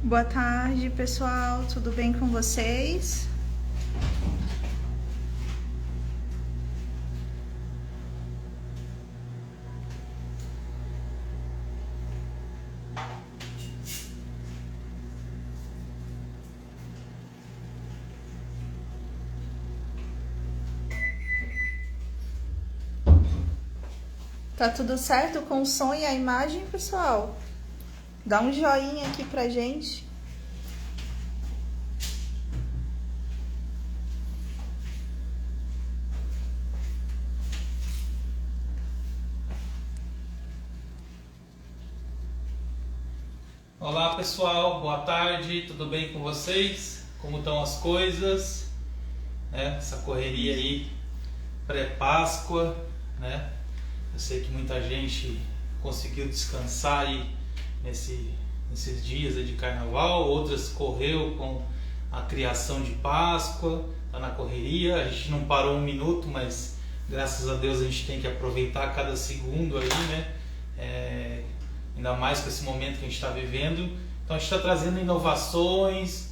Boa tarde, pessoal. Tudo bem com vocês? Tá tudo certo com o som e a imagem, pessoal? Dá um joinha aqui pra gente. Olá pessoal, boa tarde, tudo bem com vocês? Como estão as coisas? Essa correria aí, pré-Páscoa, né? Eu sei que muita gente conseguiu descansar aí nesses dias aí de carnaval, outras correu com a criação de Páscoa, tá na correria. A gente não parou um minuto, mas graças a Deus a gente tem que aproveitar cada segundo aí, né? Ainda mais com esse momento que a gente está vivendo. Então a gente está trazendo inovações,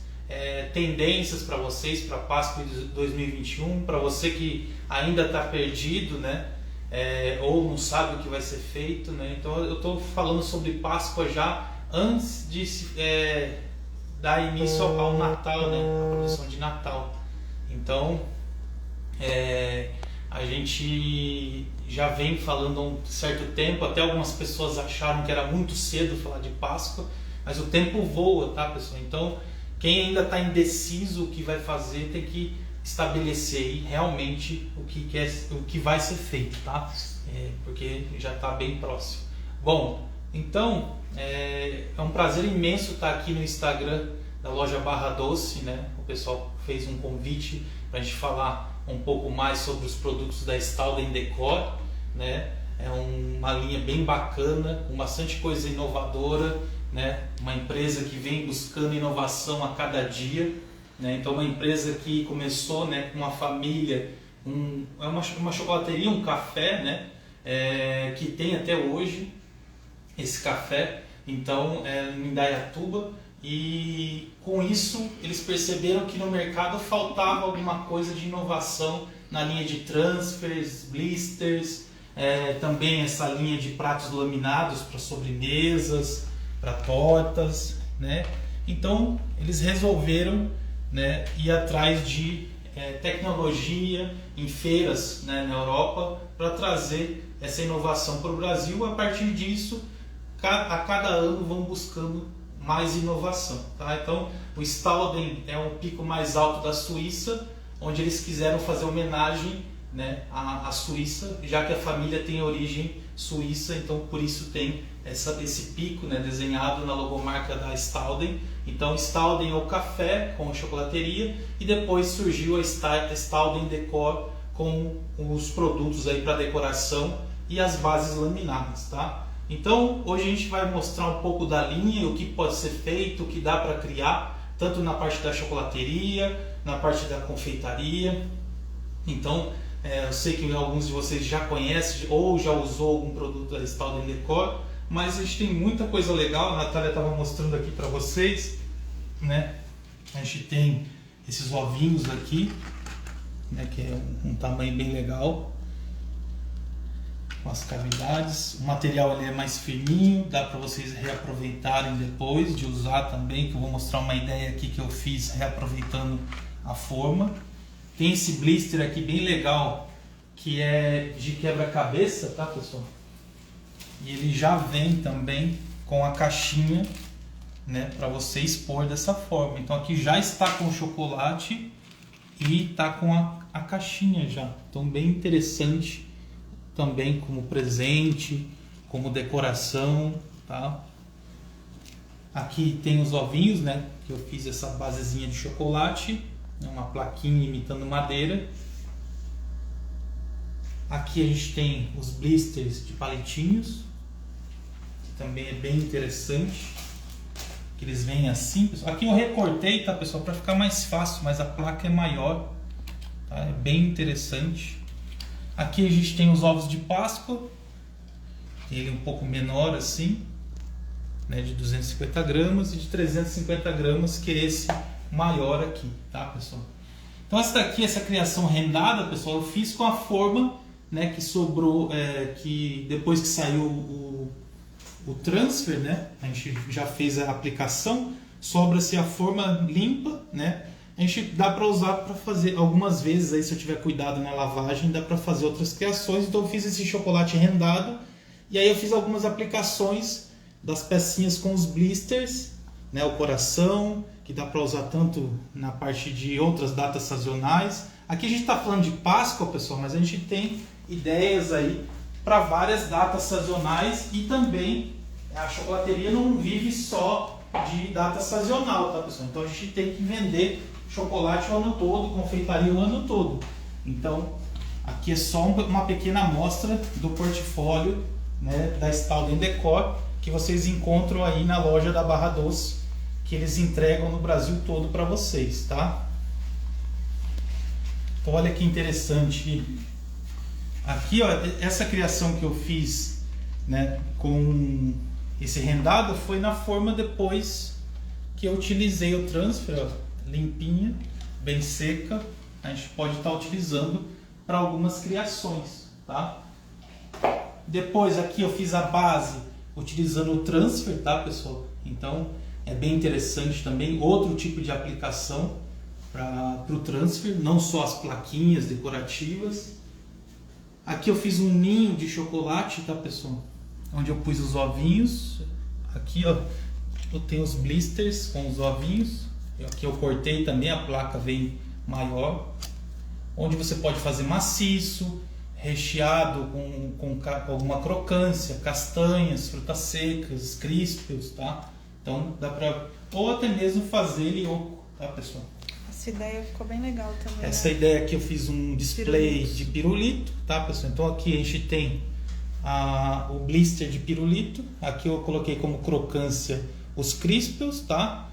tendências para vocês para Páscoa de 2021, para você que ainda está perdido, né? Ou não sabe o que vai ser feito, né? Então eu estou falando sobre Páscoa já antes de dar início ao Natal, né? A produção de Natal. Então a gente já vem falando há um certo tempo, até algumas pessoas acharam que era muito cedo falar de Páscoa, mas o tempo voa, tá, pessoal? Então, quem ainda está indeciso o que vai fazer tem que estabelecer aí realmente o que vai ser feito, tá? Porque já está bem próximo. Bom, então é um prazer imenso estar aqui no Instagram da loja Barra Doce, né? O pessoal fez um convite para a gente falar um pouco mais sobre os produtos da Stauden Decor, né? É uma linha bem bacana, com bastante coisa inovadora, né? Uma empresa que vem buscando inovação a cada dia, né? Então uma empresa que começou, né, com uma família, é uma chocolateria, um café, né? Que tem até hoje esse café, então em Indaiatuba. E com isso eles perceberam que no mercado faltava alguma coisa de inovação na linha de transfers, blisters, também essa linha de pratos laminados para sobremesas, para tortas, né? Então eles resolveram, né, ir atrás de tecnologia em feiras, né, na Europa para trazer essa inovação para o Brasil. A partir disso, a cada ano vão buscando mais inovação, tá? Então o Stauden é um pico mais alto da Suíça, onde eles quiseram fazer homenagem, né, à Suíça, já que a família tem origem suíça, então por isso tem esse pico, né, desenhado na logomarca da Stauden. Então Stauden é o café com a chocolateria, e depois surgiu a Stauden Decor com os produtos aí para decoração e as bases laminadas, tá? Então, hoje a gente vai mostrar um pouco da linha, o que pode ser feito, o que dá para criar, tanto na parte da chocolateria, na parte da confeitaria. Então, eu sei que alguns de vocês já conhecem ou já usou algum produto da Stauden Decor, mas a gente tem muita coisa legal. A Natália estava mostrando aqui para vocês, né? A gente tem esses ovinhos aqui, né, que é um tamanho bem legal, com as cavidades. O material ele é mais fininho, dá para vocês reaproveitarem depois de usar também, que eu vou mostrar uma ideia aqui que eu fiz reaproveitando a forma. Tem esse blister aqui bem legal, que é de quebra-cabeça, tá, pessoal? E ele já vem também com a caixinha, né, para você expor dessa forma. Então aqui já está com o chocolate e está com a caixinha já. Então bem interessante também como presente, como decoração, tá? Aqui tem os ovinhos, né, que eu fiz essa basezinha de chocolate, uma plaquinha imitando madeira. Aqui a gente tem os blisters de palitinhos, que também é bem interessante, que eles vêm assim. Aqui eu recortei, tá, pessoal, para ficar mais fácil, mas a placa é maior, tá? É bem interessante. Aqui a gente tem os ovos de Páscoa, ele um pouco menor assim, né, de 250 gramas e de 350 gramas, que é esse maior aqui, tá, pessoal? Então essa daqui, essa criação rendada, pessoal, eu fiz com a forma, né, que sobrou, que depois que saiu o transfer, né, a gente já fez a aplicação, sobra-se a forma limpa, né? A gente dá para usar para fazer algumas vezes, aí se eu tiver cuidado na lavagem, dá para fazer outras criações. Então eu fiz esse chocolate rendado e aí eu fiz algumas aplicações das pecinhas com os blisters, né, o coração, que dá para usar tanto na parte de outras datas sazonais. Aqui a gente está falando de Páscoa, pessoal, mas a gente tem ideias aí para várias datas sazonais e também a chocolateria não vive só de data sazonal, tá, pessoal? Então a gente tem que vender chocolate o ano todo, confeitaria o ano todo. Então aqui é só uma pequena amostra do portfólio, né, da Stauden Decor, que vocês encontram aí na loja da Barra Doce, que eles entregam no Brasil todo para vocês, tá? Então, olha que interessante. Aqui, ó, essa criação que eu fiz, né, com esse rendado foi na forma depois que eu utilizei o transfer, ó, limpinha, bem seca. A gente pode estar utilizando para algumas criações, tá? Depois aqui eu fiz a base utilizando o transfer, tá, pessoal? Então é bem interessante também, outro tipo de aplicação para o transfer, não só as plaquinhas decorativas. Aqui eu fiz um ninho de chocolate, tá, pessoal? Onde eu pus os ovinhos. Aqui, ó, eu tenho os blisters com os ovinhos. Aqui eu cortei também, a placa vem maior. Onde você pode fazer maciço, recheado com alguma crocância, castanhas, frutas secas, críspeos, tá? Então dá pra, ou até mesmo fazer ele oco, tá, pessoal? Essa ideia ficou bem legal também. Essa ideia aqui eu fiz um display de pirulito, tá, pessoal? Então aqui a gente tem o blister de pirulito. Aqui eu coloquei como crocância os críspeos, tá?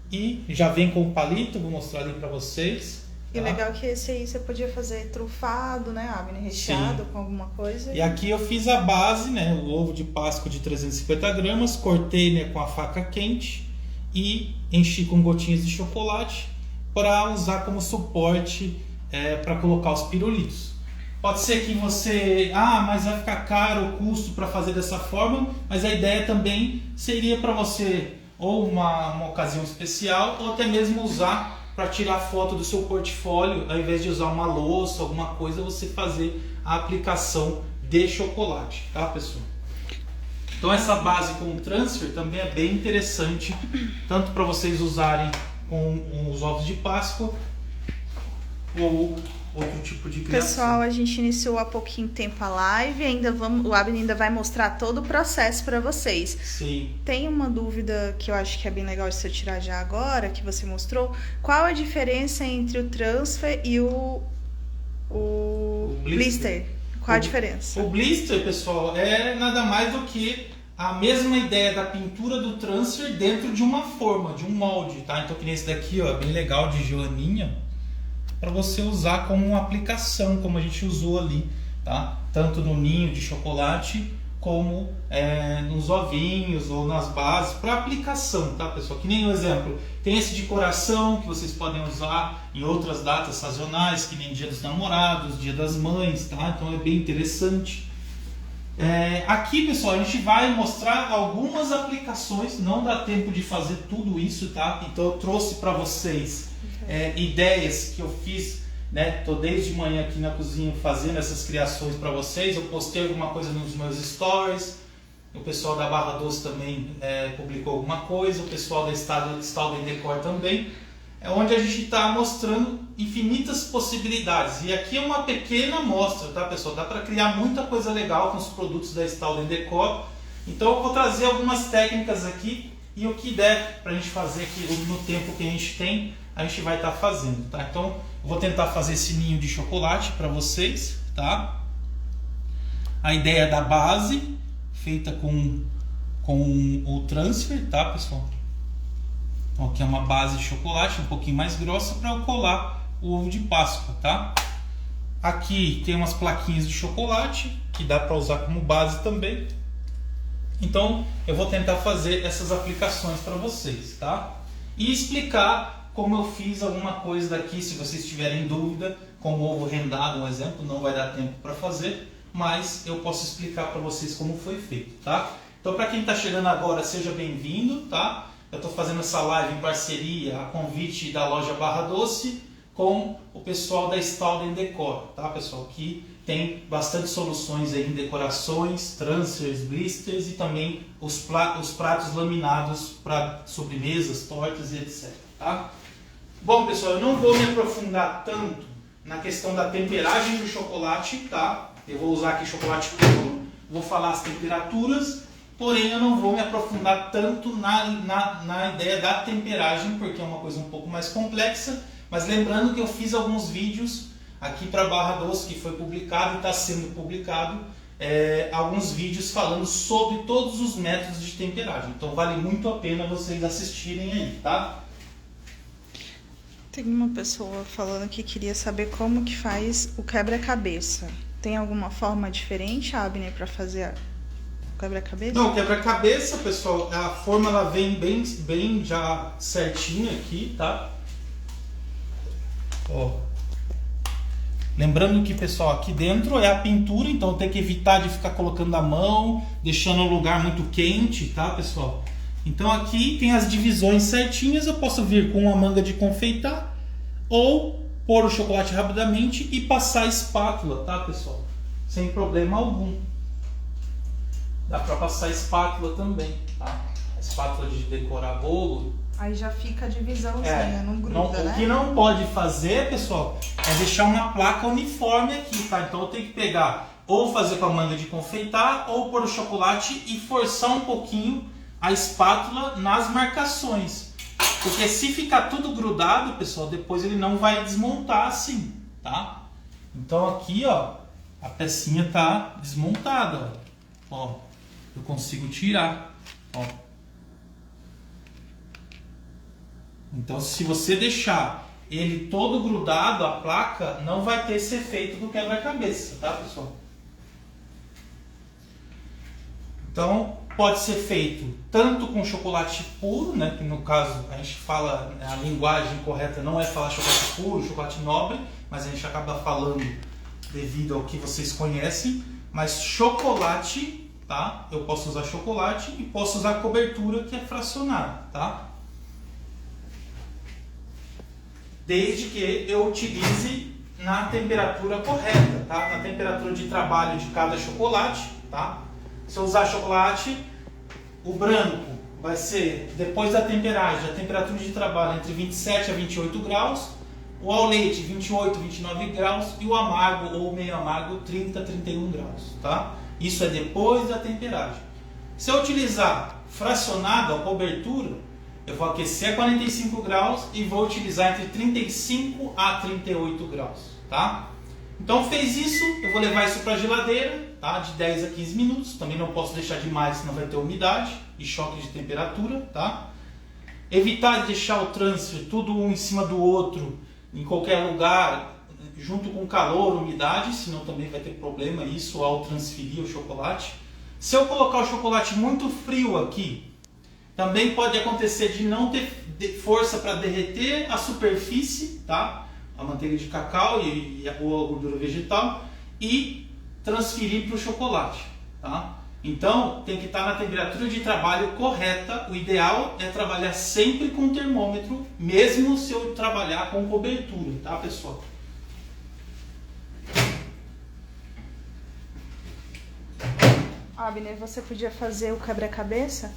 E já vem com o palito, vou mostrar ali pra vocês. E legal que esse aí você podia fazer trufado, né, Abner? Recheado. Sim. Com alguma coisa. E aqui eu fiz a base, né, o ovo de Páscoa de 350 gramas, cortei, né, com a faca quente e enchi com gotinhas de chocolate para usar como suporte para colocar os pirulitos. Pode ser que você, mas vai ficar caro o custo para fazer dessa forma, mas a ideia também seria para você ou uma ocasião especial ou até mesmo usar para tirar foto do seu portfólio, ao invés de usar uma louça, alguma coisa, você fazer a aplicação de chocolate, tá, pessoal? Então essa base com o transfer também é bem interessante, tanto para vocês usarem com os ovos de Páscoa ou outro tipo de criação. Pessoal, a gente iniciou há pouquinho tempo a live, o Abner ainda vai mostrar todo o processo para vocês. Sim. Tem uma dúvida que eu acho que é bem legal de você tirar já agora, que você mostrou. Qual a diferença entre o transfer e o blister? Qual a diferença? O blister, pessoal, é nada mais do que a mesma ideia da pintura do transfer dentro de uma forma, de um molde, tá? Então, que nem esse daqui, ó, bem legal, de joaninha, para você usar como uma aplicação, como a gente usou ali, tá? Tanto no ninho de chocolate como nos ovinhos ou nas bases, para aplicação, tá, pessoal? Que nem um exemplo, tem esse de coração que vocês podem usar em outras datas sazonais, que nem Dia dos Namorados, Dia das Mães, tá? Então é bem interessante. Aqui, pessoal, a gente vai mostrar algumas aplicações, não dá tempo de fazer tudo isso, tá? Então eu trouxe para vocês ideias que eu fiz, né? Tô desde manhã aqui na cozinha fazendo essas criações para vocês. Eu postei alguma coisa nos meus stories, o pessoal da Barra Doce também publicou alguma coisa, o pessoal da Stauden Decor também, onde a gente está mostrando infinitas possibilidades. E aqui é uma pequena amostra, tá, pessoal? Dá para criar muita coisa legal com os produtos da Stauden Decor. Então eu vou trazer algumas técnicas aqui e o que der para a gente fazer aqui no tempo que a gente tem, a gente vai estar fazendo, tá? Então eu vou tentar fazer esse ninho de chocolate para vocês, tá? A ideia da base feita com o transfer, tá, pessoal? Então aqui é uma base de chocolate um pouquinho mais grossa para eu colar o ovo de Páscoa, tá? Aqui tem umas plaquinhas de chocolate que dá para usar como base também. Então eu vou tentar fazer essas aplicações para vocês, tá? E explicar como eu fiz alguma coisa daqui, se vocês tiverem dúvida, como ovo rendado, um exemplo, não vai dar tempo para fazer, mas eu posso explicar para vocês como foi feito, tá? Então para quem está chegando agora, seja bem-vindo, tá? Eu estou fazendo essa live em parceria, a convite da loja Barra Doce, com o pessoal da Stalden Decor, tá, pessoal? Que tem bastante soluções aí em decorações, transfers, blisters e também os pratos laminados para sobremesas, tortas e etc, tá? Bom, pessoal, eu não vou me aprofundar tanto na questão da temperagem do chocolate, tá? Eu vou usar aqui chocolate puro, vou falar as temperaturas, porém eu não vou me aprofundar tanto na ideia da temperagem, porque é uma coisa um pouco mais complexa. Mas lembrando que eu fiz alguns vídeos aqui para Barra Doce, que foi publicado e está sendo publicado, alguns vídeos falando sobre todos os métodos de temperagem. Então vale muito a pena vocês assistirem aí, tá? Tem uma pessoa falando que queria saber como que faz o quebra-cabeça. Tem alguma forma diferente, Abner, para fazer o quebra-cabeça? Não, quebra-cabeça, pessoal, a forma ela vem bem já certinha aqui, tá? Ó. Lembrando que, pessoal, aqui dentro é a pintura, então tem que evitar de ficar colocando a mão, deixando o lugar muito quente, tá, pessoal? Então aqui tem as divisões certinhas, eu posso vir com uma manga de confeitar ou pôr o chocolate rapidamente e passar a espátula, tá, pessoal? Sem problema algum. Dá para passar a espátula também, tá? A espátula de decorar bolo. Aí já fica a divisãozinha, não gruda, né? O que não pode fazer, pessoal, é deixar uma placa uniforme aqui, tá? Então eu tenho que pegar, ou fazer com a manga de confeitar, ou pôr o chocolate e forçar um pouquinho a espátula nas marcações. Porque se ficar tudo grudado, pessoal, depois ele não vai desmontar assim, tá? Então aqui, ó, a pecinha tá desmontada, ó. Eu consigo tirar, ó. Então, se você deixar ele todo grudado, a placa não vai ter esse efeito do quebra-cabeça, tá, pessoal? Então, pode ser feito tanto com chocolate puro, né, que no caso a gente fala, a linguagem correta não é falar chocolate puro, chocolate nobre, mas a gente acaba falando devido ao que vocês conhecem, mas chocolate, tá? Eu posso usar chocolate e posso usar cobertura que é fracionada, tá? Desde que eu utilize na temperatura correta, tá? Na temperatura de trabalho de cada chocolate, tá? Se eu usar chocolate, o branco vai ser, depois da temperagem, a temperatura de trabalho entre 27 a 28 graus, o ao leite 28, 29 graus e o amargo ou meio amargo 30, 31 graus, tá? Isso é depois da temperagem. Se eu utilizar fracionado, a cobertura, eu vou aquecer a 45 graus e vou utilizar entre 35 a 38 graus, tá? Então fez isso, eu vou levar isso para a geladeira, tá? De 10 a 15 minutos, também não posso deixar demais, senão vai ter umidade e choque de temperatura, tá? Evitar de deixar o transfer tudo um em cima do outro, em qualquer lugar, junto com calor, umidade, senão também vai ter problema isso ao transferir o chocolate. Se eu colocar o chocolate muito frio aqui, também pode acontecer de não ter força para derreter a superfície, tá? A manteiga de cacau ou a gordura vegetal e transferir para o chocolate, tá? Então tem que estar na temperatura de trabalho correta. O ideal é trabalhar sempre com termômetro, mesmo se eu trabalhar com cobertura, tá, pessoal? Abner, você podia fazer o quebra-cabeça?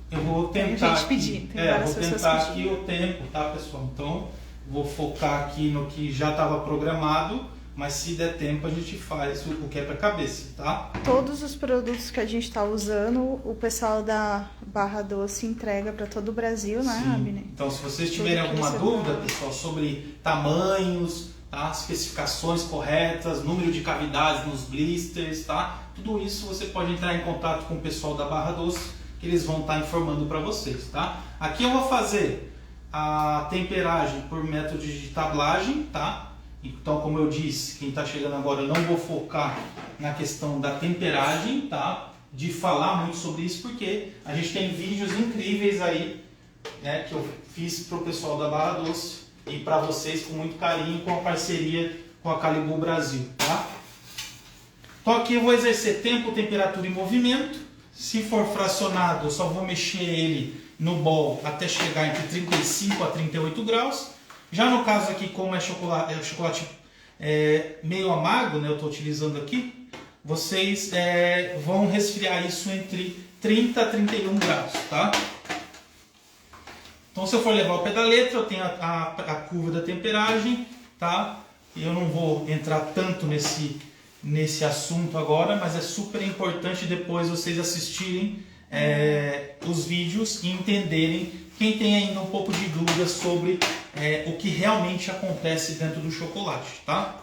Eu vou tentar. Tem gente pedindo, tem várias vou pessoas tentar pedindo. aqui o tempo, tá, pessoal? Então, vou focar aqui no que já estava programado, mas se der tempo a gente faz o quebra-cabeça, tá? Todos os produtos que a gente está usando, o pessoal da Barra Doce entrega para todo o Brasil, né, Sim. Abner? Então, se vocês tiverem alguma dúvida, pessoal, sobre tamanhos, tá? Especificações corretas, número de cavidades nos blisters, tá? Tudo isso você pode entrar em contato com o pessoal da Barra Doce, que eles vão estar informando para vocês, tá? Aqui eu vou fazer a temperagem por método de tablagem, tá? Então, como eu disse, quem está chegando agora, eu não vou focar na questão da temperagem, tá? de falar muito sobre isso, porque a gente tem vídeos incríveis aí, né, que eu fiz para o pessoal da Barra Doce e para vocês com muito carinho, com a parceria com a Calibu Brasil, tá? Então aqui eu vou exercer tempo, temperatura e movimento. Se for fracionado, eu só vou mexer ele no bol até chegar entre 35 a 38 graus. Já no caso aqui, como é chocolate meio amargo, né, eu estou utilizando aqui, vocês vão resfriar isso entre 30 a 31 graus, tá? Então, se eu for levar ao pé da letra, eu tenho a curva da temperagem, tá? Eu não vou entrar tanto nesse assunto agora, mas é super importante depois vocês assistirem os vídeos e entenderem, quem tem ainda um pouco de dúvida sobre o que realmente acontece dentro do chocolate, tá?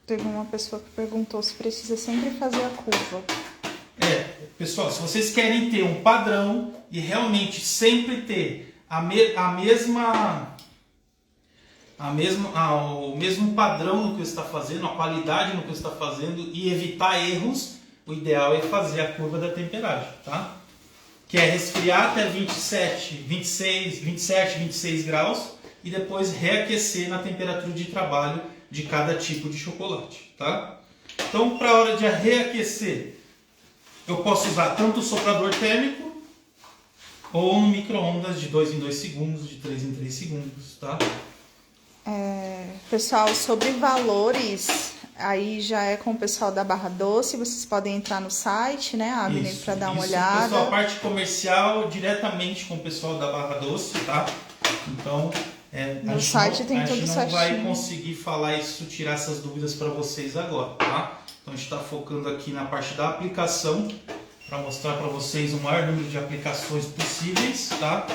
Teve uma pessoa que perguntou se precisa sempre fazer a curva. Pessoal, se vocês querem ter um padrão e realmente sempre ter o mesmo padrão no que você está fazendo, a qualidade no que você está fazendo e evitar erros, o ideal é fazer a curva da temperagem, tá? Que é resfriar até 27, 26 graus e depois reaquecer na temperatura de trabalho de cada tipo de chocolate, tá? Então, para a hora de reaquecer, eu posso usar tanto o soprador térmico ou no micro-ondas de 2 em 2 segundos, de 3 em 3 segundos, tá? Pessoal, sobre valores, aí já é com o pessoal da Barra Doce, vocês podem entrar no site, né, Abner, para dar uma olhada. Pessoal, a parte comercial diretamente com o pessoal da Barra Doce, tá? Então, no site tem tudo certinho. A gente não vai conseguir falar isso, tirar essas dúvidas para vocês agora, tá? Então a gente está focando aqui na parte da aplicação, para mostrar para vocês o maior número de aplicações possíveis, tá?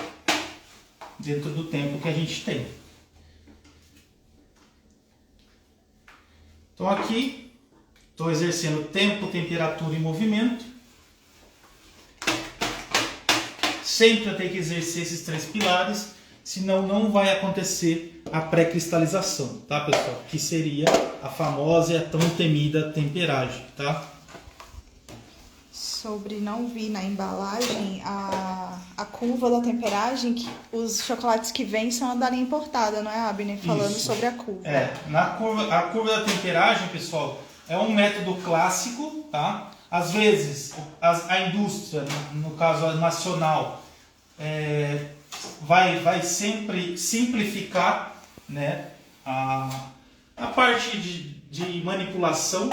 Dentro do tempo que a gente tem. Então aqui, estou exercendo tempo, temperatura e movimento. Sempre eu tenho que exercer esses 3 pilares, senão não vai acontecer a pré-cristalização, tá, pessoal? Que seria a famosa e a tão temida temperagem, tá? Sobre não vir na embalagem a curva da temperagem, que os chocolates que vêm são a da linha importada, não é, Abner? Falando Isso. sobre a curva. A curva da temperagem, pessoal, é um método clássico, tá? Às vezes, a indústria, no caso nacional, vai sempre simplificar, né, a parte de manipulação,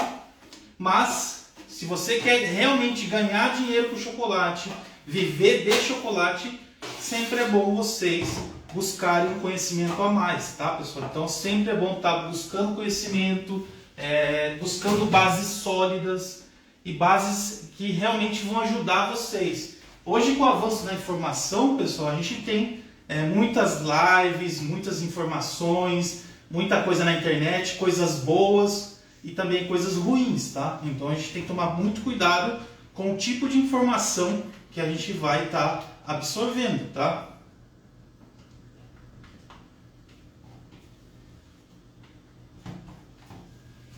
mas se você quer realmente ganhar dinheiro com chocolate, viver de chocolate, sempre é bom vocês buscarem um conhecimento a mais, tá, pessoal? Então sempre é bom estar buscando conhecimento, buscando bases sólidas e bases que realmente vão ajudar vocês. Hoje, com o avanço da informação, pessoal, a gente tem muitas lives, muitas informações, muita coisa na internet, coisas boas e também coisas ruins, tá? Então a gente tem que tomar muito cuidado com o tipo de informação que a gente vai estar absorvendo, tá?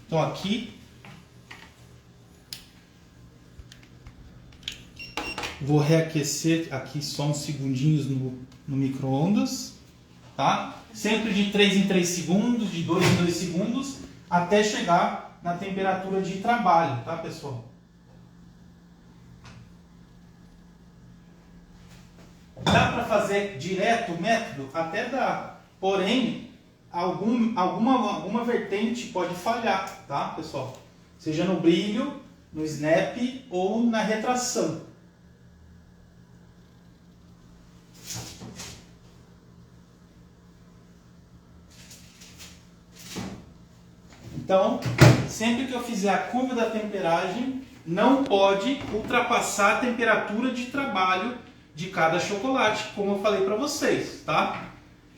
Então aqui vou reaquecer aqui só uns segundinhos no micro-ondas, tá? Sempre de 3 em 3 segundos, de 2 em 2 segundos, até chegar na temperatura de trabalho, tá, pessoal? Dá para fazer direto o método? Até dá. Porém, alguma vertente pode falhar, tá, pessoal? Seja no brilho, no snap ou na retração. Então, sempre que eu fizer a curva da temperagem, não pode ultrapassar a temperatura de trabalho de cada chocolate, como eu falei para vocês, tá?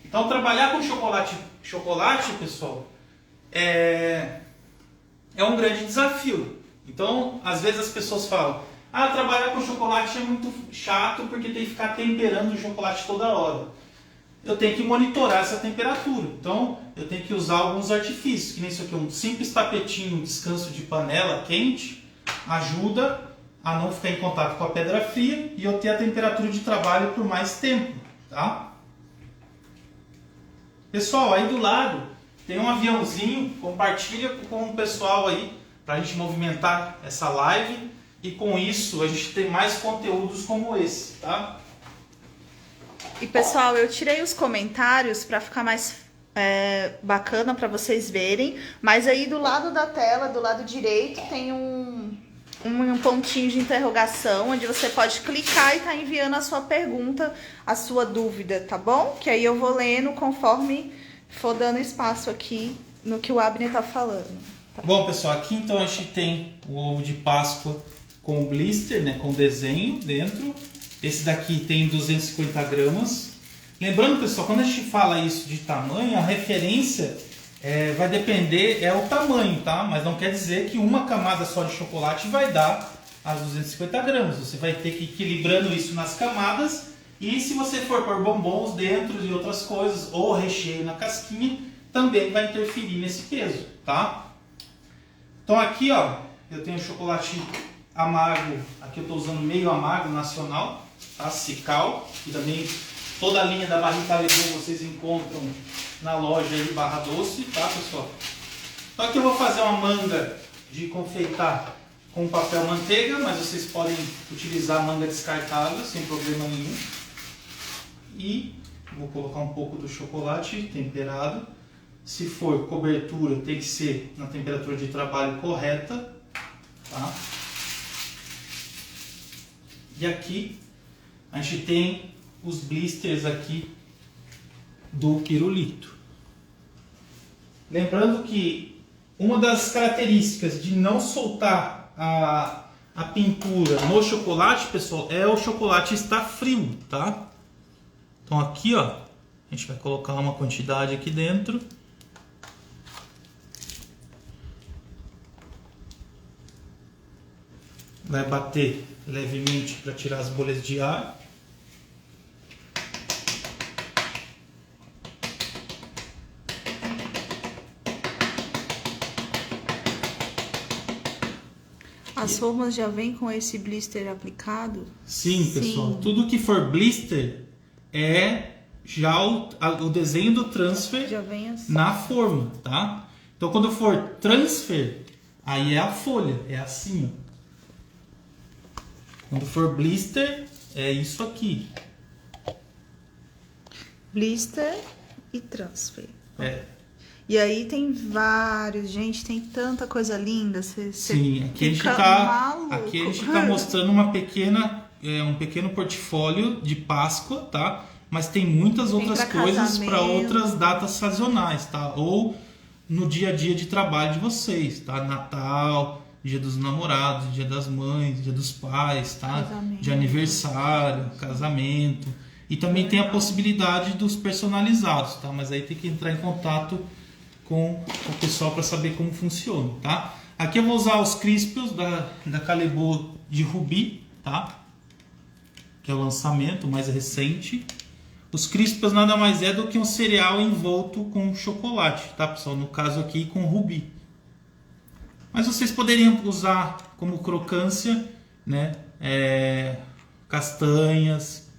Então, trabalhar com chocolate, pessoal, é um grande desafio. Então, às vezes as pessoas falam, trabalhar com chocolate é muito chato porque tem que ficar temperando o chocolate toda hora. Eu tenho que monitorar essa temperatura. Então, eu tenho que usar alguns artifícios, que nem isso aqui, um simples tapetinho, um descanso de panela quente, ajuda a não ficar em contato com a pedra fria e eu ter a temperatura de trabalho por mais tempo, tá? Pessoal, aí do lado tem um aviãozinho, compartilha com o pessoal aí para a gente movimentar essa live e com isso a gente tem mais conteúdos como esse, tá? E pessoal, eu tirei os comentários para ficar mais bacana para vocês verem, mas aí do lado da tela, do lado direito, tem um pontinho de interrogação, onde você pode clicar e tá enviando a sua pergunta, a sua dúvida, tá bom? Que aí eu vou lendo conforme for dando espaço aqui no que o Abner tá falando. Tá? Bom, pessoal, aqui então a gente tem o ovo de Páscoa com blister, né, com desenho dentro. Esse daqui tem 250 gramas. Lembrando, pessoal, quando a gente fala isso de tamanho, a referência vai depender, o tamanho, tá? Mas não quer dizer que uma camada só de chocolate vai dar as 250 gramas. Você vai ter que ir equilibrando isso nas camadas. E se você for pôr bombons dentro e outras coisas, ou recheio na casquinha, também vai interferir nesse peso, tá? Então aqui, ó, eu tenho chocolate amargo, aqui eu estou usando meio amargo nacional, tá? Cical, e também toda a linha da Barrica Lebon vocês encontram na loja aí, Barra Doce, tá, pessoal? Então aqui eu vou fazer uma manga de confeitar com papel manteiga, mas vocês podem utilizar manga descartável sem problema nenhum. E vou colocar um pouco do chocolate temperado. Se for cobertura, tem que ser na temperatura de trabalho correta, tá? E aqui a gente tem os blisters aqui do pirulito. Lembrando que uma das características de não soltar a pintura no chocolate, pessoal, é o chocolate estar frio, tá? Então aqui, ó, a gente vai colocar uma quantidade aqui dentro. Vai bater levemente para tirar as bolhas de ar. As formas já vêm com esse blister aplicado? Sim, pessoal. Tudo que for blister é já o desenho do transfer já vem assim na forma, tá? Então quando for transfer, aí é a folha, é assim, ó. Quando for blister, é isso aqui. Blister e transfer. É. E aí tem vários, gente, tem tanta coisa linda. Sim, aqui a gente tá mostrando um pequeno portfólio de Páscoa, tá? Mas tem muitas outras coisas para outras datas sazonais, tá? Ou no dia a dia de trabalho de vocês, tá? Natal, Dia dos Namorados, Dia das Mães, Dia dos Pais, tá? De aniversário, casamento. E também tem a possibilidade dos personalizados, tá? Mas aí tem que entrar em contato com o pessoal para saber como funciona, tá? Aqui eu vou usar os crisps da Callebaut de Rubi, tá? Que é o lançamento mais recente. Os crisps nada mais é do que um cereal envolto com chocolate, tá, pessoal? No caso aqui com Rubi. Mas vocês poderiam usar como crocância, né? Castanhas,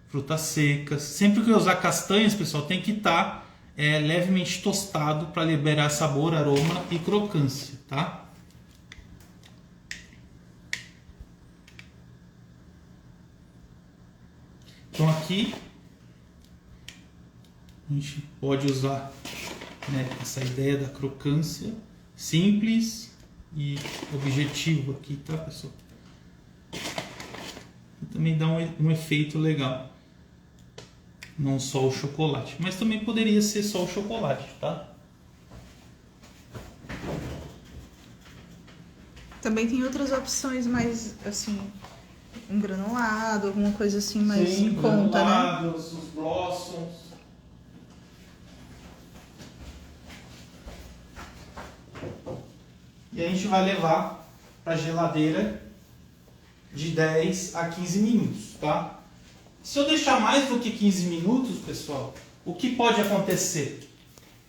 frutas secas. Sempre que eu usar castanhas, pessoal, tem que estar levemente tostado para liberar sabor, aroma e crocância, tá? Então aqui a gente pode usar, né, essa ideia da crocância simples e objetivo aqui, tá, pessoal? E também dá um efeito legal. Não só o chocolate, mas também poderia ser só o chocolate, tá? Também tem outras opções mais, assim, um granulado, alguma coisa assim mais em conta, né? Os blossoms. E a gente vai levar para a geladeira de 10 a 15 minutos, tá? Se eu deixar mais do que 15 minutos, pessoal, o que pode acontecer?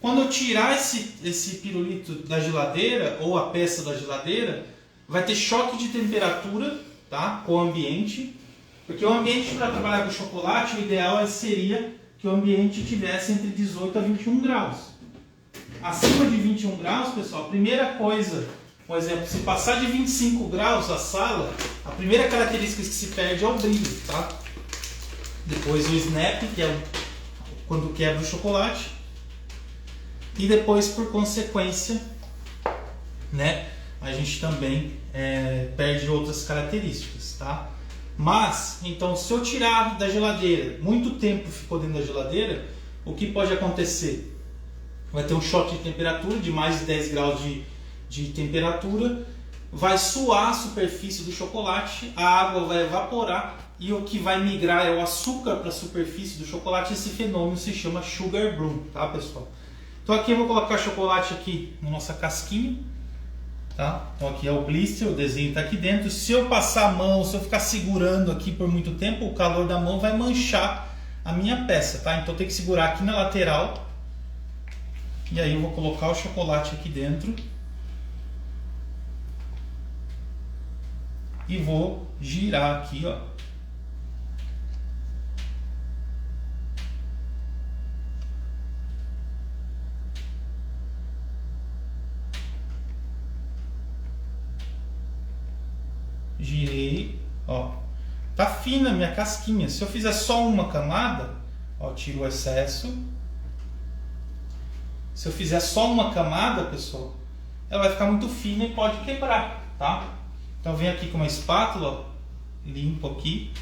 Quando eu tirar esse pirulito da geladeira, ou a peça da geladeira, vai ter choque de temperatura tá? Com o ambiente, porque o ambiente para trabalhar com chocolate, o ideal seria que o ambiente tivesse entre 18 a 21 graus. Acima de 21 graus, pessoal, a primeira coisa, por exemplo, se passar de 25 graus a sala, a primeira característica que se perde é o brilho, tá? Depois o snap, que é quando quebra o chocolate, e depois, por consequência, né, a gente também perde outras características, tá? Mas, então, se eu tirar da geladeira, muito tempo ficou dentro da geladeira, o que pode acontecer? Vai ter um choque de temperatura de mais de 10 graus de temperatura, vai suar a superfície do chocolate, a água vai evaporar e o que vai migrar é o açúcar para a superfície do chocolate. Esse fenômeno se chama sugar bloom, tá, pessoal? Então aqui eu vou colocar chocolate aqui na nossa casquinha. Tá? Então aqui é o blister, o desenho está aqui dentro. Se eu passar a mão, se eu ficar segurando aqui por muito tempo, o calor da mão vai manchar a minha peça, tá? Então tem que segurar aqui na lateral. E aí eu vou colocar o chocolate aqui dentro. E vou girar aqui, ó. Girei, ó, tá fina a minha casquinha. Se eu fizer só uma camada, ó, tiro o excesso. Se eu fizer só uma camada, pessoal, ela vai ficar muito fina e pode quebrar, tá? Então vem aqui com uma espátula, ó, limpo aqui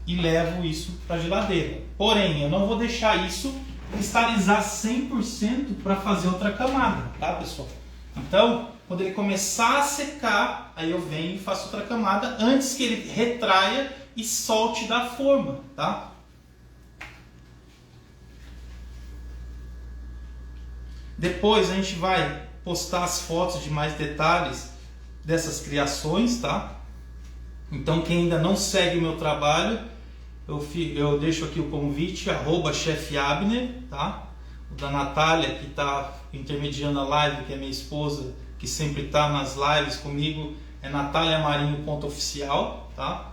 e levo isso para a geladeira. Porém, eu não vou deixar isso cristalizar 100% para fazer outra camada, tá, pessoal? Então, quando ele começar a secar, aí eu venho e faço outra camada antes que ele retraia e solte da forma, tá? Depois a gente vai postar as fotos de mais detalhes dessas criações, tá? Então quem ainda não segue o meu trabalho, eu deixo aqui o convite, @chefabner, tá? O da Natália, que está intermediando a live, que é minha esposa, que sempre está nas lives comigo, é nataliamarinho.oficial, tá?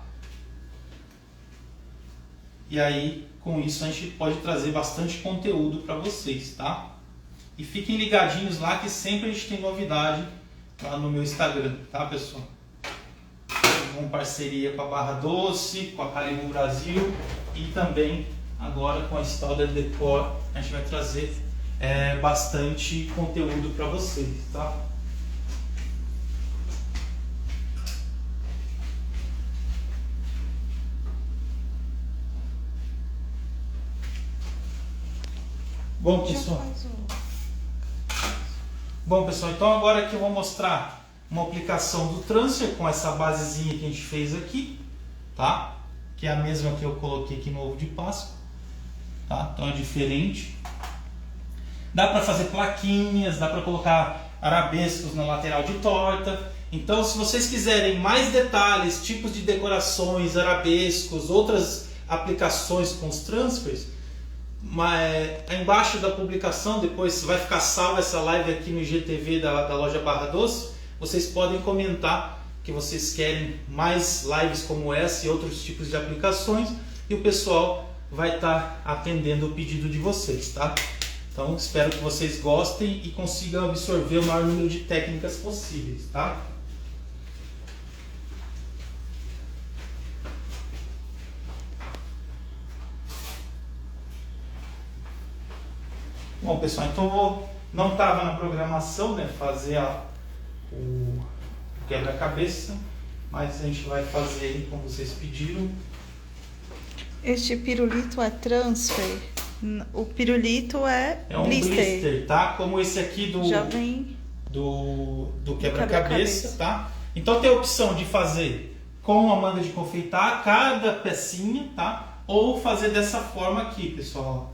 E aí, com isso, a gente pode trazer bastante conteúdo para vocês, tá? E fiquem ligadinhos lá, que sempre a gente tem novidade lá no meu Instagram, tá, pessoal? Com parceria com a Barra Doce, com a Caribou Brasil e também agora com a Stalder Decor, a gente vai trazer bastante conteúdo para vocês, tá? Bom, pessoal, então agora aqui eu vou mostrar uma aplicação do transfer com essa basezinha que a gente fez aqui, tá? Que é a mesma que eu coloquei aqui no ovo de Páscoa, tá? Então é diferente. Dá para fazer plaquinhas, dá para colocar arabescos na lateral de torta. Então, se vocês quiserem mais detalhes, tipos de decorações, arabescos, outras aplicações com os transfers, embaixo da publicação, depois vai ficar salva essa live aqui no IGTV da loja Barra Doce. Vocês podem comentar que vocês querem mais lives como essa e outros tipos de aplicações, e o pessoal vai estar atendendo o pedido de vocês, tá? Então espero que vocês gostem e consigam absorver o maior número de técnicas possíveis, tá? Bom, pessoal, então não estava na programação, né, fazer o quebra-cabeça, mas a gente vai fazer ele como vocês pediram. Este pirulito é transfer? O pirulito é um blister, tá? Como esse aqui já vem do quebra-cabeça, tá? Então tem a opção de fazer com a manga de confeitar cada pecinha, tá? Ou fazer dessa forma aqui, pessoal.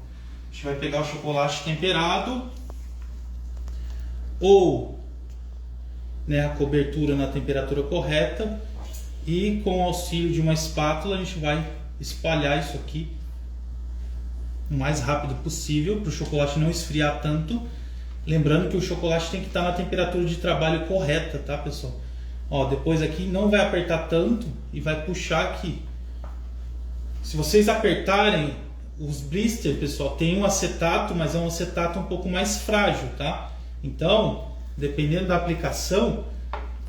A gente vai pegar o chocolate temperado ou, né, a cobertura na temperatura correta, e com o auxílio de uma espátula a gente vai espalhar isso aqui o mais rápido possível para o chocolate não esfriar tanto Lembrando que o chocolate tem que estar na temperatura de trabalho correta, tá, pessoal? Ó, depois aqui não vai apertar tanto e vai puxar aqui. Se vocês apertarem os blister, pessoal, tem um acetato, mas é um acetato um pouco mais frágil, tá? Então, dependendo da aplicação,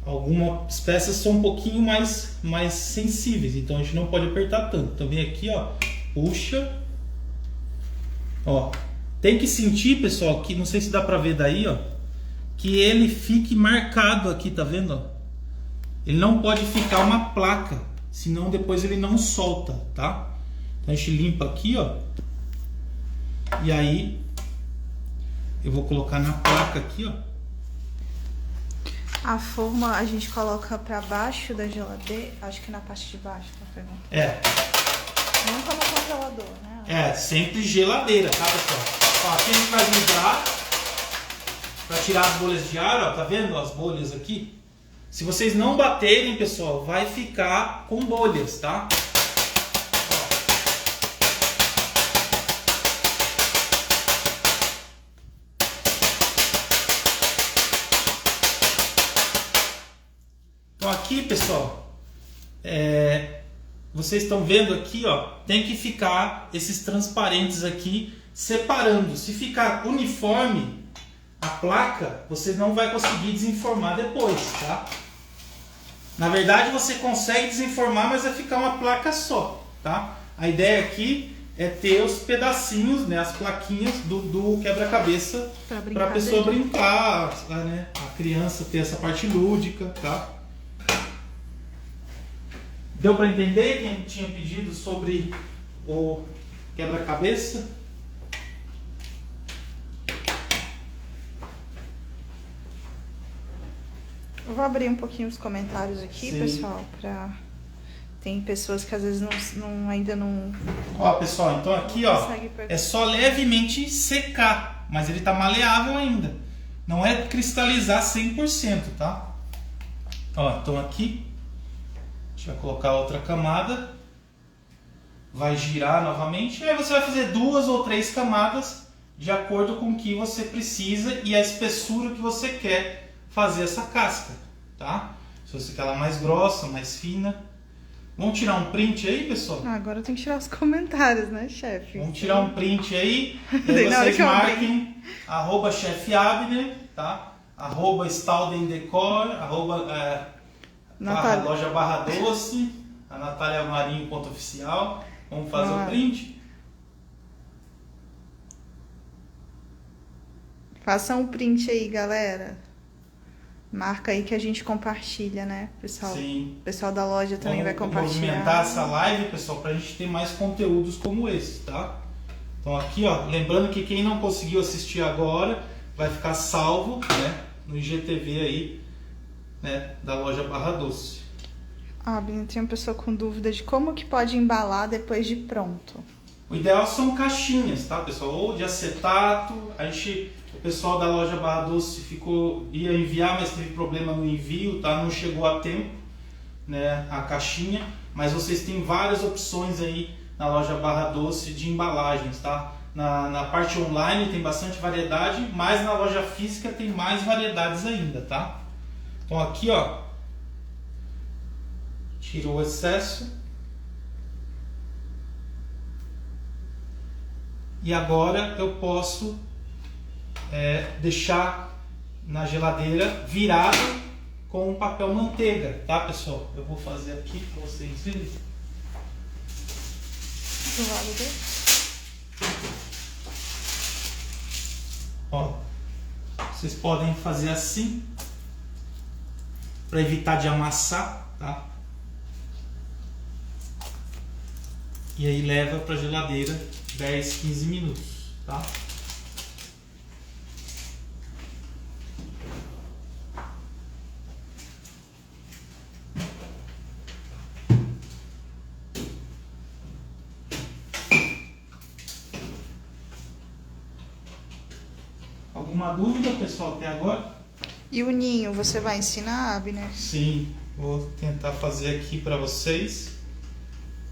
algumas peças são um pouquinho mais sensíveis, então a gente não pode apertar tanto. Então vem aqui, ó, puxa, ó, tem que sentir, pessoal, que não sei se dá pra ver daí, ó, que ele fique marcado aqui, tá vendo? Ó? Ele não pode ficar uma placa, senão depois ele não solta, tá? Então a gente limpa aqui, ó, e aí eu vou colocar na placa aqui, ó. A forma a gente coloca pra baixo da geladeira, acho que na parte de baixo, tá perguntando. É. Nunca no congelador, né? É, sempre geladeira, tá, pessoal? Ó, aqui a gente vai vibrar pra tirar as bolhas de ar, ó, tá vendo as bolhas aqui? Se vocês não baterem, pessoal, vai ficar com bolhas, tá? Então aqui, pessoal, vocês estão vendo aqui, ó, tem que ficar esses transparentes aqui separando. Se ficar uniforme a placa, você não vai conseguir desenformar depois, tá? Na verdade você consegue desenformar, mas vai ficar uma placa só, tá? A ideia aqui é ter os pedacinhos, né, as plaquinhas do quebra-cabeça para a pessoa brincar, né, a criança ter essa parte lúdica, tá? Deu para entender quem tinha pedido sobre o quebra-cabeça? Eu vou abrir um pouquinho os comentários aqui, Sim. pessoal, tem pessoas que às vezes ainda não... Ó, pessoal, então aqui, ó, consegue pegar. é só levemente secar, mas ele tá maleável ainda. Não é cristalizar 100%, tá? Ó, então aqui a gente vai colocar outra camada, vai girar novamente, e aí você vai fazer 2 ou 3 camadas de acordo com o que você precisa e a espessura que você quer fazer essa casca, tá? Se você quer ela mais grossa, mais fina. Vamos tirar um print aí, pessoal? Agora eu tenho que tirar os comentários, né, chefe? Vamos tirar um print aí, e aí vocês marquem @chefabner, tá? @staldendecor, loja Barra Doce, a Natália Marinho.oficial. Vamos fazer o print? Façam um print aí, galera. Marca aí que a gente compartilha, né, pessoal? Sim. O pessoal da loja também vai compartilhar. Vamos movimentar essa live, pessoal, pra gente ter mais conteúdos como esse, tá? Então aqui, ó, lembrando que quem não conseguiu assistir agora, vai ficar salvo, né, no IGTV aí, né, da loja Barra Doce. Bem, tem uma pessoa com dúvida de como que pode embalar depois de pronto. O ideal são caixinhas, tá, pessoal? Ou de acetato. O pessoal da loja Barra Doce ia enviar, mas teve problema no envio, tá? Não chegou a tempo, né, a caixinha. Mas vocês têm várias opções aí na loja Barra Doce de embalagens, tá? Na parte online tem bastante variedade, mas na loja física tem mais variedades ainda, tá? Então aqui, ó, tirou o excesso. E agora eu posso deixar na geladeira virado com um papel manteiga, tá, pessoal? Eu vou fazer aqui para vocês verem. Do lado dele. Ó, vocês podem fazer assim para evitar de amassar, tá? E aí leva para a geladeira 10, 15 minutos, tá? Alguma dúvida, pessoal, até agora? E o ninho, você vai ensinar, Abner? Sim, vou tentar fazer aqui para vocês.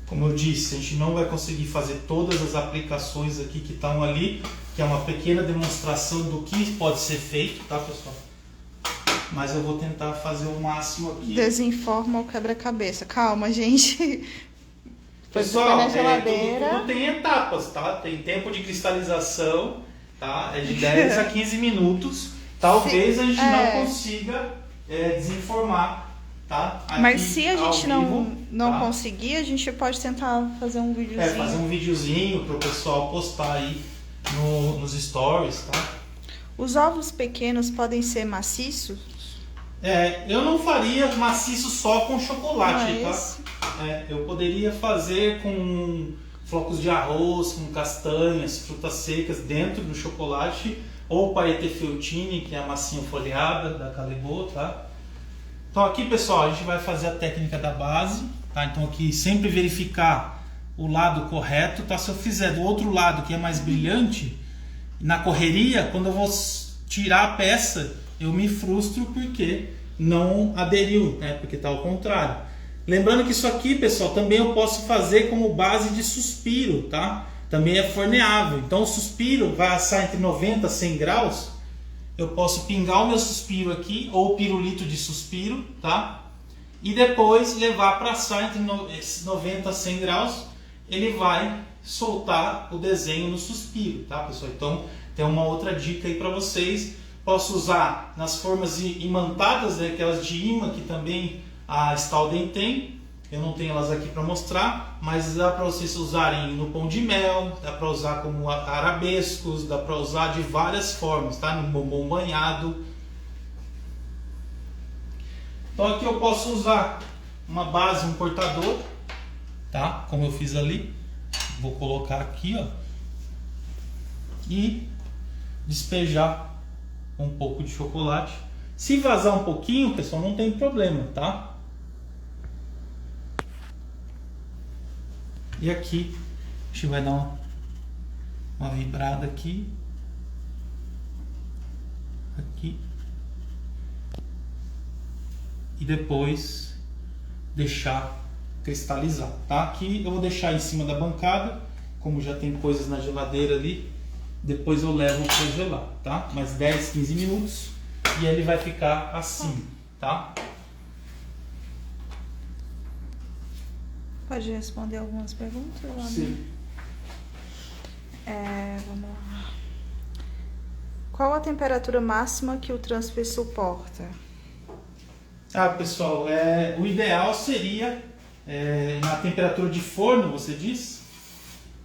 Como eu disse, a gente não vai conseguir fazer todas as aplicações aqui que estão ali, que é uma pequena demonstração do que pode ser feito, tá, pessoal? Mas eu vou tentar fazer o máximo aqui. Desenforma o quebra-cabeça. Calma, gente. Pessoal, na geladeira. Tudo tem etapas, tá? Tem tempo de cristalização, tá? É de 10 a 15 minutos. Talvez a gente não consiga desenformar, tá? Aqui, mas se a gente vivo, não tá? conseguir, a gente pode tentar fazer um videozinho. Fazer um videozinho pro pessoal postar aí nos stories, tá? Os ovos pequenos podem ser maciços? Eu não faria maciço só com chocolate, mas... tá? Eu poderia fazer com flocos de arroz, com castanhas, frutas secas dentro do chocolate, ou paete feltine, que é a massinha folheada da Callebaut, tá? Então aqui, pessoal, a gente vai fazer a técnica da base, tá? Então aqui sempre verificar o lado correto, tá? Se eu fizer do outro lado, que é mais brilhante, na correria, quando eu vou tirar a peça, eu me frustro porque não aderiu, né? Porque tá ao contrário. Lembrando que isso aqui, pessoal, também eu posso fazer como base de suspiro, tá? Também é forneável. Então o suspiro vai assar entre 90 a 100 graus. Eu posso pingar o meu suspiro aqui, ou pirulito de suspiro, tá? E depois levar para assar entre 90 a 100 graus. Ele vai soltar o desenho no suspiro, tá, pessoal? Então tem uma outra dica aí para vocês. Posso usar nas formas imantadas, né, aquelas de imã que também a Stauden tem. Eu não tenho elas aqui para mostrar, mas dá para vocês usarem no pão de mel, dá para usar como arabescos, dá para usar de várias formas, tá? No bombom banhado. Então aqui eu posso usar uma base, um cortador, tá? Como eu fiz ali. Vou colocar aqui, ó, e despejar um pouco de chocolate. Se vazar um pouquinho, pessoal, não tem problema, tá? E aqui a gente vai dar uma vibrada aqui, aqui, e depois deixar cristalizar, tá? Aqui eu vou deixar em cima da bancada, como já tem coisas na geladeira ali, depois eu levo para gelar, tá? Mais 10, 15 minutos e ele vai ficar assim, tá? Pode responder algumas perguntas, Ana? Sim. Vamos lá. Qual a temperatura máxima que o transfer suporta? Pessoal, o ideal seria na temperatura de forno, você diz?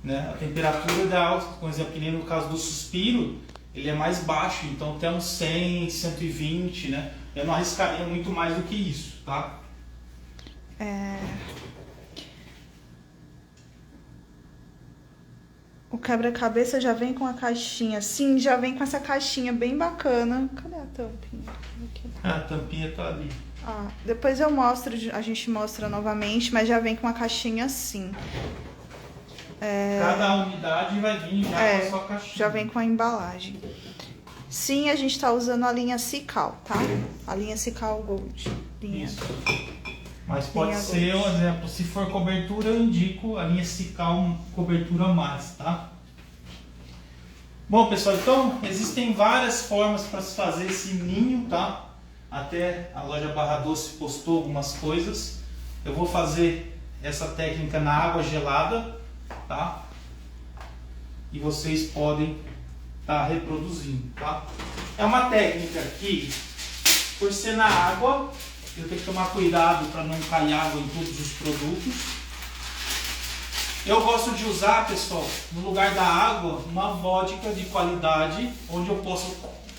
Né? A temperatura ideal, por exemplo, que nem no caso do suspiro, ele é mais baixo, então até uns 100, 120, né? Eu não arriscaria muito mais do que isso, tá? O quebra-cabeça já vem com a caixinha. Sim, já vem com essa caixinha bem bacana. Cadê a tampinha? Aqui. A tampinha tá ali. Depois eu mostro, a gente mostra novamente, mas já vem com a caixinha assim. Cada unidade vai vir já com a sua caixinha. Já vem com a embalagem. Sim, a gente está usando a linha Cical, tá? A linha Cical Gold. Isso. Mas pode ser, por exemplo, se for cobertura, eu indico a linha Cical cobertura mais, tá? Bom, pessoal, então existem várias formas para se fazer esse ninho, tá? Até a loja Barra Doce postou algumas coisas. Eu vou fazer essa técnica na água gelada, tá? E vocês podem estar reproduzindo, tá? É uma técnica que, por ser na água, eu tenho que tomar cuidado para não cair água em todos os produtos. Eu gosto de usar, pessoal, no lugar da água, uma vodka de qualidade, onde eu posso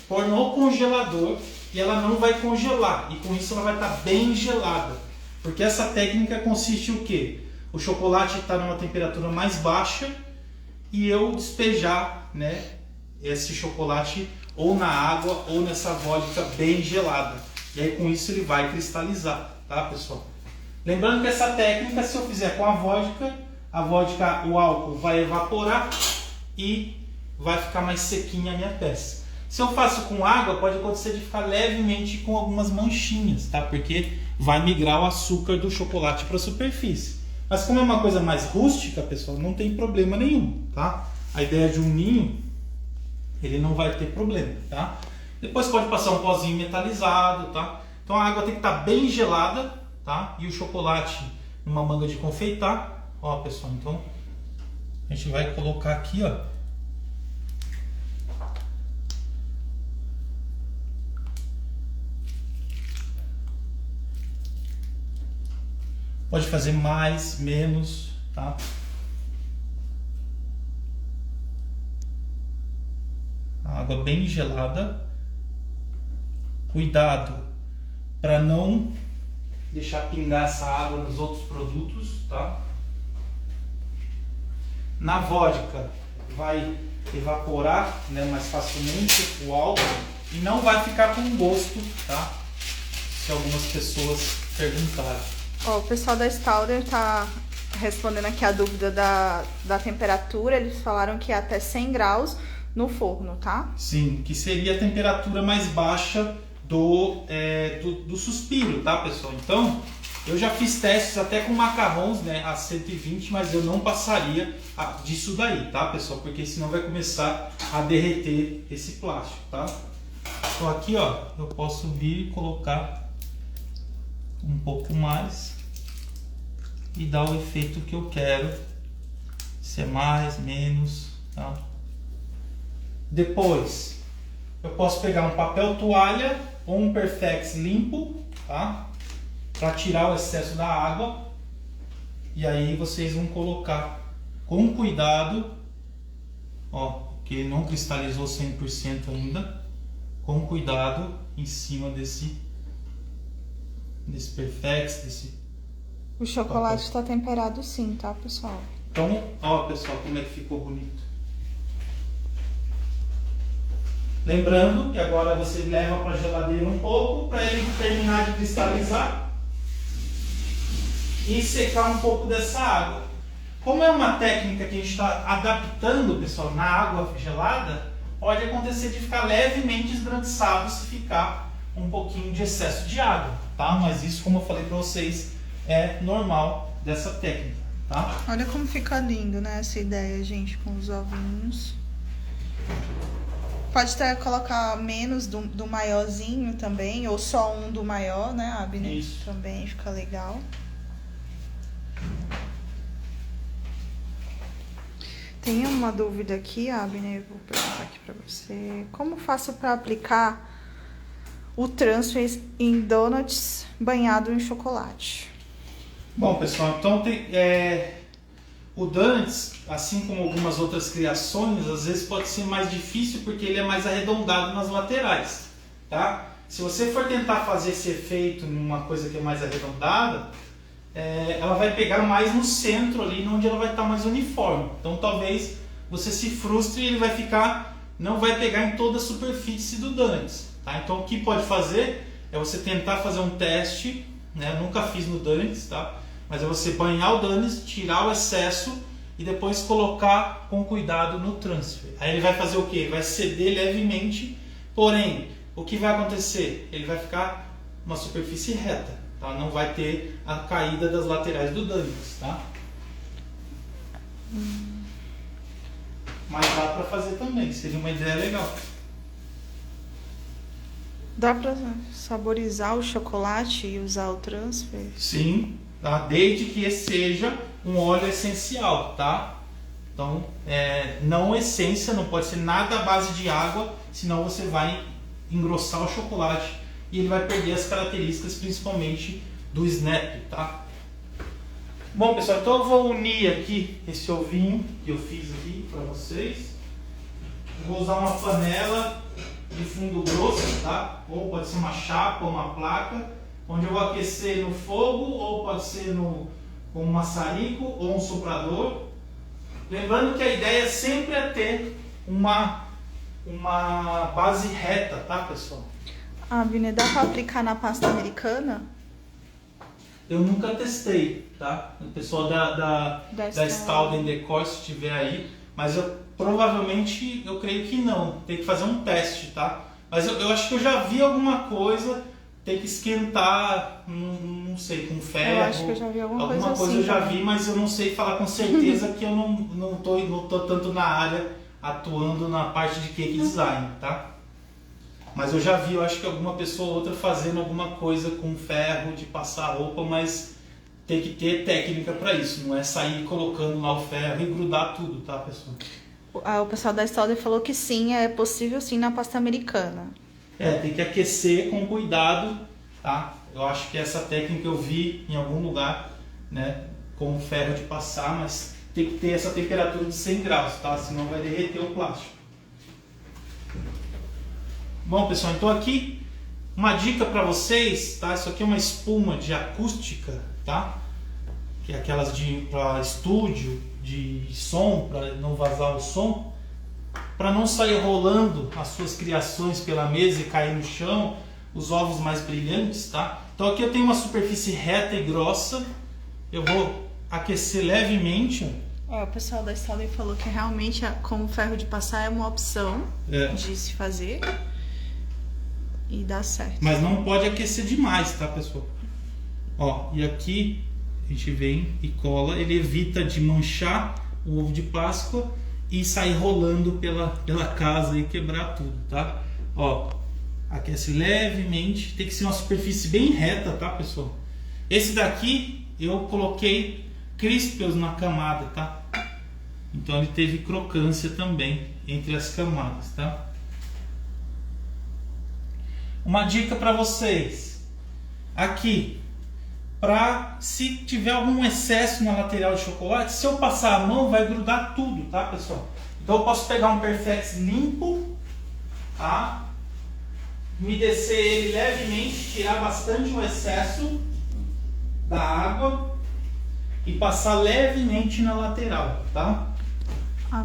pôr no congelador e ela não vai congelar. E com isso ela vai estar bem gelada. Porque essa técnica consiste em o quê? O chocolate está numa temperatura mais baixa e eu despejar, né, esse chocolate ou na água ou nessa vodka bem gelada. E aí com isso ele vai cristalizar, tá, pessoal? Lembrando que essa técnica, se eu fizer com a vodka, o álcool vai evaporar e vai ficar mais sequinha a minha peça. Se eu faço com água, pode acontecer de ficar levemente com algumas manchinhas, tá? Porque vai migrar o açúcar do chocolate para a superfície. Mas como é uma coisa mais rústica, pessoal, não tem problema nenhum, tá? A ideia de um ninho, ele não vai ter problema, tá? Depois pode passar um pozinho metalizado, tá? Então a água tem que estar bem gelada, tá? E o chocolate numa manga de confeitar. Ó, pessoal, então a gente vai colocar aqui, ó. Pode fazer mais, menos, tá? A água bem gelada. Cuidado para não deixar pingar essa água nos outros produtos, tá? Na vodka vai evaporar, né, mais facilmente o álcool e não vai ficar com gosto, tá? Se algumas pessoas perguntarem. Ó, o pessoal da Stauder tá respondendo aqui a dúvida da temperatura. Eles falaram que é até 100 graus no forno, tá? Sim, que seria a temperatura mais baixa do suspiro, tá, pessoal? Então, eu já fiz testes até com macarrons, né, a 120, mas eu não passaria disso daí, tá, pessoal? Porque senão vai começar a derreter esse plástico, tá? Então aqui, ó, eu posso vir e colocar um pouco mais e dar o efeito que eu quero, se é mais, menos, tá? Depois, eu posso pegar um papel toalha ou um Perfex limpo, tá? Para tirar o excesso da água. E aí vocês vão colocar com cuidado, ó, que ele não cristalizou 100% ainda, com cuidado em cima desse Perfex, O chocolate está temperado sim, tá, pessoal? Então, ó, pessoal, como é que ficou bonito. Lembrando que agora você leva para a geladeira um pouco para ele terminar de cristalizar e secar um pouco dessa água. Como é uma técnica que a gente está adaptando, pessoal, na água gelada, pode acontecer de ficar levemente esbranquiçado se ficar um pouquinho de excesso de água, tá? Mas isso, como eu falei para vocês, é normal dessa técnica, tá? Olha como fica lindo, né, essa ideia, gente, com os ovinhos. Pode até colocar menos do maiorzinho também, ou só um do maior, né, Abner? Isso. Também fica legal. Tem uma dúvida aqui, Abner, eu vou perguntar aqui pra você. Como faço para aplicar o transfer em donuts banhado em chocolate? Bom, pessoal, então o donuts, assim como algumas outras criações, às vezes pode ser mais difícil porque ele é mais arredondado nas laterais, tá? Se você for tentar fazer esse efeito numa coisa que é mais arredondada, ela vai pegar mais no centro ali, onde ela vai estar mais uniforme. Então talvez você se frustre e ele vai ficar, não vai pegar em toda a superfície do donuts, tá? Então o que pode fazer é você tentar fazer um teste, né? Eu nunca fiz no donuts, tá? Mas é você banhar o donuts, tirar o excesso e depois colocar com cuidado no transfer. Aí ele vai fazer o quê? Ele vai ceder levemente, porém, o que vai acontecer? Ele vai ficar uma superfície reta, tá? Não vai ter a caída das laterais do donuts, tá? Mas dá para fazer também, seria uma ideia legal. Dá para saborizar o chocolate e usar o transfer? Sim, tá? Desde que esse seja um óleo essencial, tá? Então, não essência, não pode ser nada à base de água, senão você vai engrossar o chocolate e ele vai perder as características, principalmente do snap, tá? Bom, pessoal, então eu vou unir aqui esse ovinho que eu fiz aqui para vocês. Eu vou usar uma panela de fundo grosso, tá? Ou pode ser uma chapa ou uma placa, onde eu vou aquecer no fogo, ou pode ser com um maçarico ou um soprador. Lembrando que a ideia sempre é ter uma base reta, tá, pessoal? Abner, dá para aplicar na pasta americana? Eu nunca testei, tá? O pessoal da Stauder Decor, se tiver aí, mas provavelmente eu creio que não. Tem que fazer um teste, tá? Mas eu acho que eu já vi alguma coisa ter que esquentar, não sei, com ferro. Eu acho que eu já vi alguma coisa coisa assim eu já também. vi, mas eu não sei falar com certeza que eu não tô tanto na área atuando na parte de cake design, tá? Mas eu já vi, eu acho que alguma pessoa ou outra fazendo alguma coisa com ferro de passar roupa, mas tem que ter técnica para isso, não é sair colocando lá o ferro e grudar tudo, tá, pessoal? O pessoal da Stalder falou que sim, é possível sim na pasta americana. Tem que aquecer com cuidado, tá? Eu acho que essa técnica eu vi em algum lugar, né, com ferro de passar, mas tem que ter essa temperatura de 100 graus, tá? Senão vai derreter o plástico. Bom, pessoal, então aqui uma dica para vocês, tá? Isso aqui é uma espuma de acústica, tá? Que é aquelas para estúdio, de som, para não vazar o som, para não sair rolando as suas criações pela mesa e cair no chão, os ovos mais brilhantes, tá? Então aqui eu tenho uma superfície reta e grossa, eu vou aquecer levemente. O pessoal da Stalder falou que realmente como ferro de passar é uma opção de se fazer e dá certo. Mas não pode aquecer demais, tá, pessoal? Ó, e aqui a gente vem e cola, ele evita de manchar o ovo de Páscoa e sair rolando pela casa e quebrar tudo, tá? Ó, aquece levemente, tem que ser uma superfície bem reta, tá, pessoal? Esse daqui eu coloquei crispels na camada, tá? Então ele teve crocância também entre as camadas, tá? Uma dica para vocês aqui, se tiver algum excesso na lateral de chocolate, se eu passar a mão vai grudar tudo, tá, pessoal? Então eu posso pegar um Perfex limpo, tá? Umedecer ele levemente, tirar bastante o excesso da água e passar levemente na lateral, tá?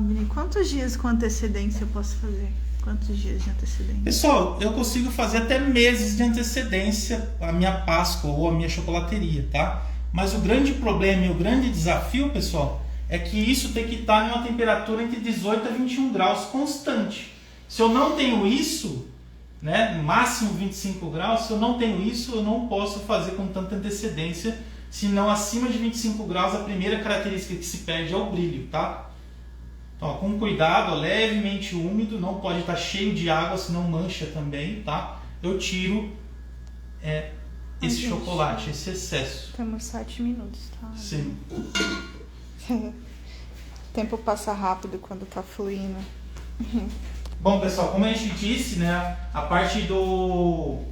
Bini, quantos dias com antecedência eu posso fazer? Quantos dias de antecedência? Pessoal, eu consigo fazer até meses de antecedência a minha Páscoa ou a minha chocolateria, tá? Mas o grande problema e o grande desafio, pessoal, é que isso tem que estar em uma temperatura entre 18 a 21 graus constante. Se eu não tenho isso, né, máximo 25 graus, se eu não tenho isso, eu não posso fazer com tanta antecedência, senão acima de 25 graus a primeira característica que se perde é o brilho, tá? Então, ó, com cuidado, ó, levemente úmido, não pode estar cheio de água, senão mancha também, tá? Eu tiro esse chocolate, esse excesso. Temos 7 minutos, tá? Sim. O tempo passa rápido quando tá fluindo. Bom, pessoal, como a gente disse, né, a parte do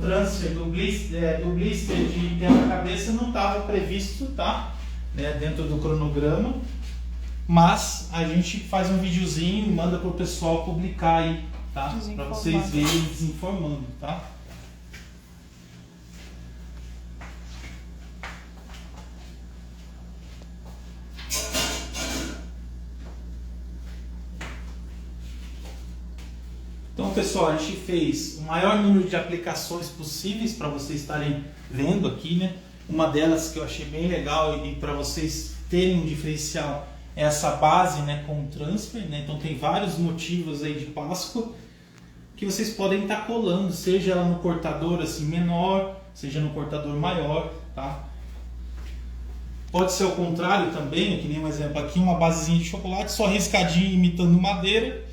transfer, do blister de quebra-cabeça não estava previsto, tá? Né, dentro do cronograma, mas a gente faz um videozinho e manda para o pessoal publicar aí, tá? Para vocês verem desinformando, tá? Então, pessoal, a gente fez o maior número de aplicações possíveis para vocês estarem vendo aqui, né? Uma delas que eu achei bem legal e para vocês terem um diferencial é essa base, né, com transfer, né? Então tem vários motivos aí de Páscoa que vocês podem estar colando, seja ela no cortador assim menor, seja no cortador maior, tá? Pode ser o contrário também, que nem um exemplo aqui, uma basezinha de chocolate só riscadinho imitando madeira,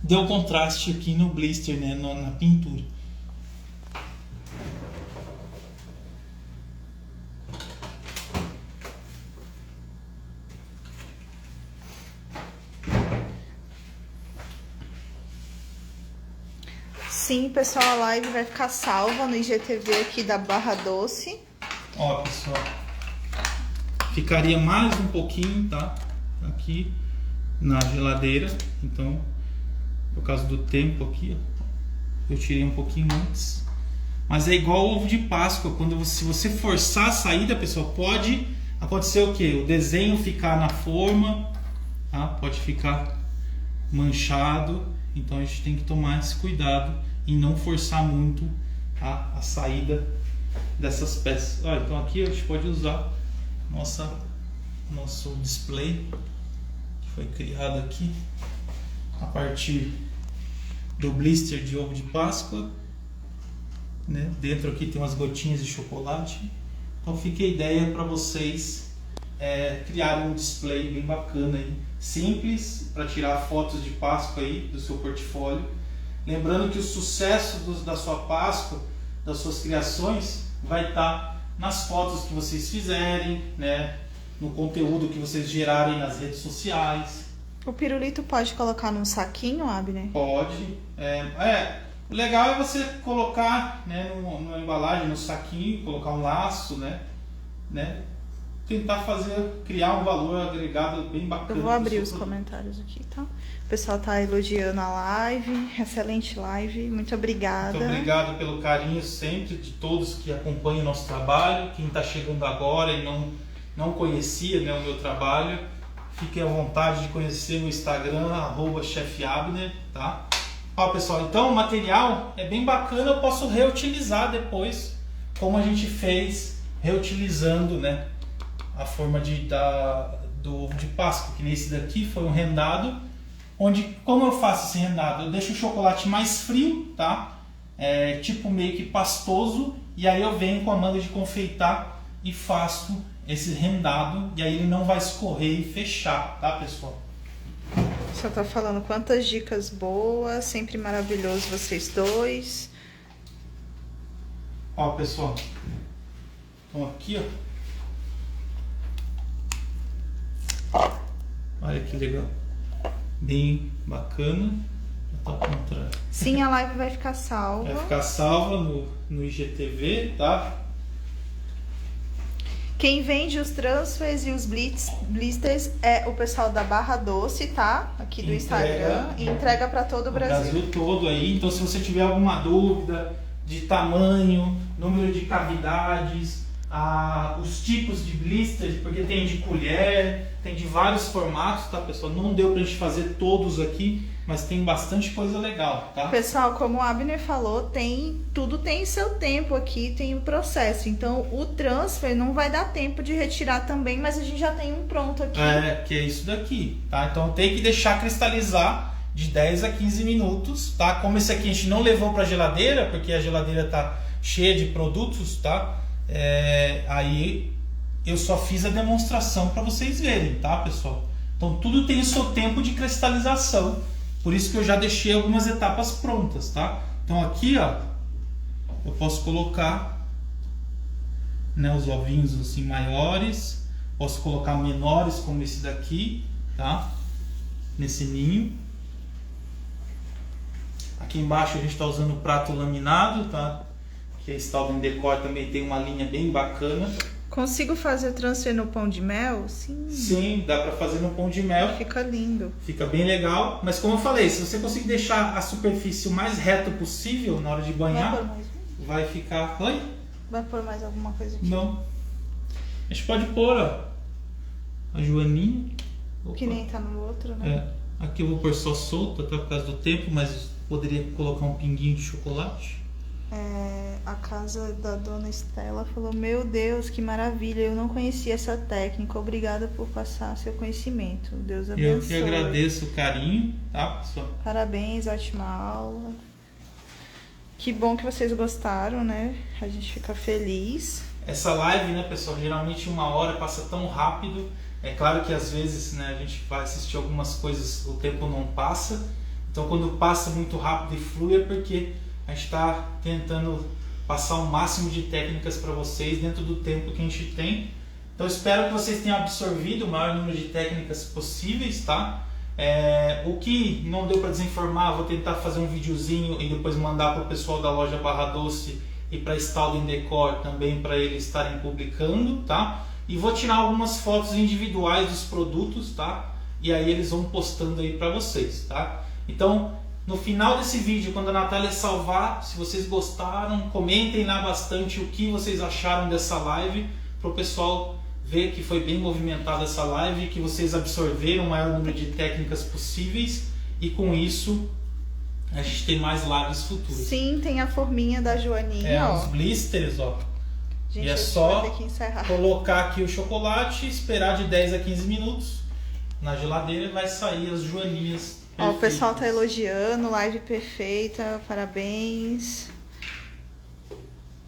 deu contraste aqui no blister, né, na pintura. Sim, pessoal, a live vai ficar salva no IGTV aqui da Barra Doce. Ó, pessoal, ficaria mais um pouquinho, tá? Aqui na geladeira, então, por causa do tempo aqui, ó, eu tirei um pouquinho antes. Mas é igual o ovo de Páscoa, se você forçar a saída, pessoal, pode acontecer o que? O desenho ficar na forma, tá? Pode ficar manchado, então a gente tem que tomar esse cuidado e não forçar muito a saída dessas peças. Então aqui a gente pode usar nosso display que foi criado aqui a partir do blister de ovo de Páscoa, né? Dentro aqui tem umas gotinhas de chocolate. Então fica a ideia para vocês criarem um display bem bacana aí, simples, para tirar fotos de Páscoa aí do seu portfólio. Lembrando que o sucesso da sua Páscoa, das suas criações, vai estar nas fotos que vocês fizerem, né? No conteúdo que vocês gerarem nas redes sociais. O pirulito pode colocar num saquinho, Abner? Pode. O legal é você colocar, né, numa embalagem, no saquinho, colocar um laço, né? Tentar criar um valor agregado bem bacana. Eu vou abrir os comentários aqui, tá? O pessoal tá elogiando a live, excelente live, muito obrigada. Muito obrigado pelo carinho sempre de todos que acompanham o nosso trabalho, quem está chegando agora e não conhecia, né, o meu trabalho, fiquem à vontade de conhecer no Instagram, @chefabner, tá? Ó, pessoal, então o material é bem bacana, eu posso reutilizar depois, como a gente fez, reutilizando, né, a forma do ovo de Páscoa, que nesse daqui foi um rendado, onde, como eu faço esse rendado? Eu deixo o chocolate mais frio, tá? Tipo meio que pastoso, e aí eu venho com a manga de confeitar e faço esse rendado, e aí ele não vai escorrer e fechar, tá, pessoal? Só tá falando quantas dicas boas, sempre maravilhoso vocês dois. Ó, pessoal, então aqui, ó. Olha que legal. Bem bacana. Tá ao contrário. Sim, a live vai ficar salva. Vai ficar salva no IGTV, tá? Quem vende os transfers e os blisters é o pessoal da Barra Doce, tá? Aqui do Instagram. E entrega para todo o Brasil. Brasil todo aí. Então, se você tiver alguma dúvida de tamanho, número de cavidades, os tipos de blisters, porque tem de colher, tem de vários formatos, tá, pessoal? Não deu pra gente fazer todos aqui, mas tem bastante coisa legal, tá? Pessoal, como o Abner falou, tudo tem seu tempo aqui, tem o processo. Então, o transfer não vai dar tempo de retirar também, mas a gente já tem um pronto aqui. Que é isso daqui, tá? Então, tem que deixar cristalizar de 10 a 15 minutos, tá? Como esse aqui a gente não levou pra geladeira, porque a geladeira tá cheia de produtos, tá? Aí eu só fiz a demonstração para vocês verem, tá, pessoal? Então tudo tem o seu tempo de cristalização, por isso que eu já deixei algumas etapas prontas, tá? Então aqui, ó, eu posso colocar, né, os ovinhos assim maiores, posso colocar menores como esse daqui, tá? Nesse ninho. Aqui embaixo a gente está usando prato laminado, tá? Que a Stalden Decor também tem uma linha bem bacana. Consigo fazer transfer no pão de mel? Sim. Sim, dá para fazer no pão de mel. Fica lindo. Fica bem legal. Mas como eu falei, se você conseguir deixar a superfície o mais reta possível na hora de banhar, vai ficar... Oi? Vai pôr mais alguma coisa aqui? Não. A gente pode pôr, ó, a joaninha. Opa. Que nem tá no outro, né? Aqui eu vou pôr só solta, tá, por causa do tempo, mas poderia colocar um pinguinho de chocolate. A casa da dona Estela falou: meu Deus, que maravilha, eu não conhecia essa técnica, obrigada por passar seu conhecimento, Deus abençoe. Eu que agradeço o carinho, tá, pessoal? Parabéns, ótima aula. Que bom que vocês gostaram, né? A gente fica feliz. Essa live, né, pessoal, geralmente 1 hora passa tão rápido. É claro que às vezes, né, a gente vai assistir algumas coisas, o tempo não passa. Então quando passa muito rápido e flui é porque a gente está tentando passar o máximo de técnicas para vocês dentro do tempo que a gente tem. Então espero que vocês tenham absorvido o maior número de técnicas possíveis, tá? O que não deu para desinformar, vou tentar fazer um videozinho e depois mandar para o pessoal da loja Barra Doce e para a Stalden Decor também, para eles estarem publicando, tá? E vou tirar algumas fotos individuais dos produtos, tá? E aí eles vão postando aí para vocês, tá? Então, no final desse vídeo, quando a Natália salvar, se vocês gostaram, comentem lá bastante o que vocês acharam dessa live, para o pessoal ver que foi bem movimentada essa live, que vocês absorveram o maior número de técnicas possíveis, e com isso a gente tem mais lives futuras. Sim, tem a forminha da Joaninha, ó. Os blisters, ó. Gente, e é só vai ter que encerrar. colocar aqui o chocolate, esperar de 10 a 15 minutos na geladeira, vai sair as joaninhas Ó, o pessoal tá Perfeitas. elogiando, live perfeita, parabéns.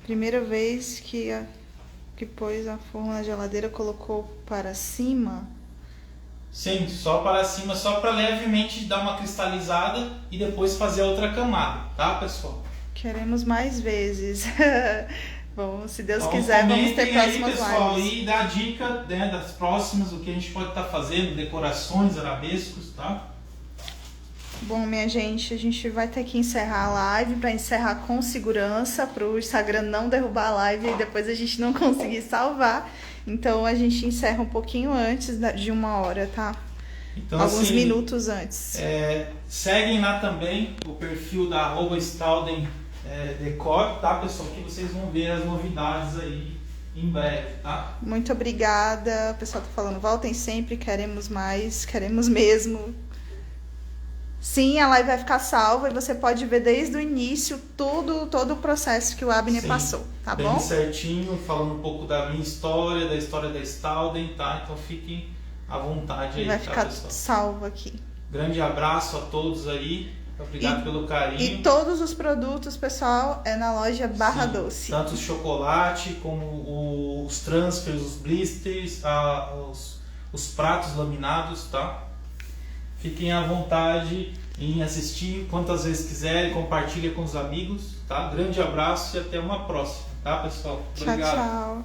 Primeira vez que pôs a forma na geladeira, colocou para cima. Sim, só para cima, só para levemente dar uma cristalizada e depois fazer a outra camada, tá, pessoal? Queremos mais vezes. Bom, se Deus Então, quiser, vamos ter comentem próximas aí, pessoal, lives. e dá dica, né, das próximas, o que a gente pode estar fazendo, decorações, arabescos, tá? Bom, minha gente, a gente vai ter que encerrar a live para encerrar com segurança, para o Instagram não derrubar a live e depois a gente não conseguir salvar. Então a gente encerra um pouquinho antes de 1 hora, tá? Então, Alguns assim, minutos antes. seguem lá também o perfil da @Stalden Decor, tá, pessoal? Que vocês vão ver as novidades aí em breve, tá? Muito obrigada. O pessoal tá falando, voltem sempre, queremos mais, queremos mesmo. Sim, a live vai ficar salva e você pode ver desde o início todo o processo que o Abner Sim, passou, tá bem bom? certinho, falando um pouco da minha história, da história da Stalden, tá? Então fiquem à vontade aí, Vai tá, ficar pessoal? salvo aqui. Grande abraço a todos aí, obrigado pelo carinho. E todos os produtos, pessoal, é na loja Barra Sim, Doce. tanto o chocolate como os transfers, os blisters, os pratos laminados, tá? Fiquem à vontade em assistir quantas vezes quiserem, compartilhem com os amigos, tá? Grande abraço e até uma próxima, tá, pessoal? Tchau, tchau.